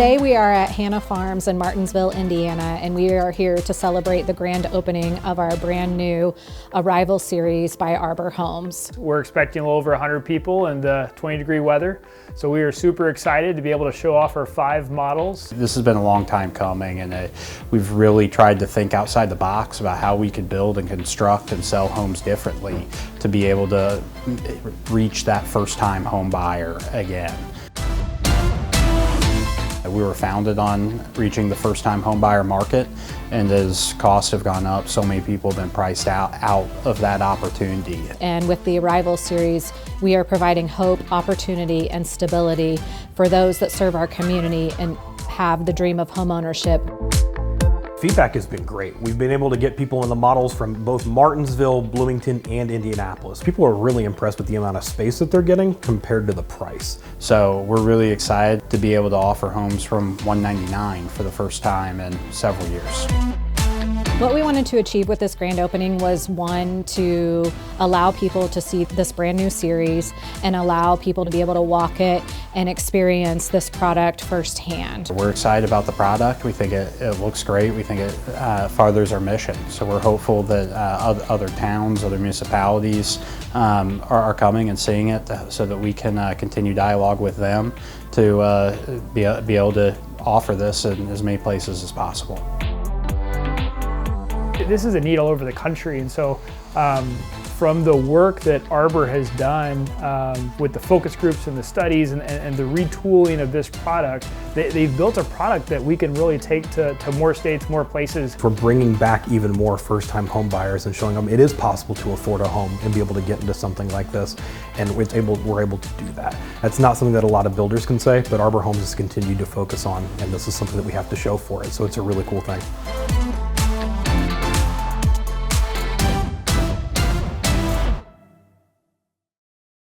Today we are at Hannah Farms in Martinsville, Indiana, and we are here to celebrate the grand opening of our brand new Arrival series by Arbor Homes. We're expecting a little over 100 people in the 20-degree weather, so we are super excited to be able to show off our 5 models. This has been a long time coming, and we've really tried to think outside the box about how we could build and construct and sell homes differently to be able to reach that first-time home buyer again. We were founded on reaching the first-time home buyer market, and as costs have gone up, so many people have been priced out of that opportunity. And with the Arrival series, we are providing hope, opportunity, and stability for those that serve our community and have the dream of homeownership. Feedback has been great. We've been able to get people in the models from both Martinsville, Bloomington, and Indianapolis. People are really impressed with the amount of space that they're getting compared to the price. So we're really excited to be able to offer homes from $199 for the first time in several years. What we wanted to achieve with this grand opening was, one, to allow people to see this brand new series and allow people to be able to walk it and experience this product firsthand. We're excited about the product. We think it looks great. We think it furthers our mission. So we're hopeful that other towns, other municipalities are coming and seeing it so that we can continue dialogue with them to be able to offer this in as many places as possible. This is a need all over the country, and so from the work that Arbor has done with the focus groups and the studies and the retooling of this product, they've built a product that we can really take to more states, more places. We're bringing back even more first-time home buyers and showing them it is possible to afford a home and be able to get into something like this, and we're able to do that. That's not something that a lot of builders can say, but Arbor Homes has continued to focus on, and this is something that we have to show for it, so it's a really cool thing.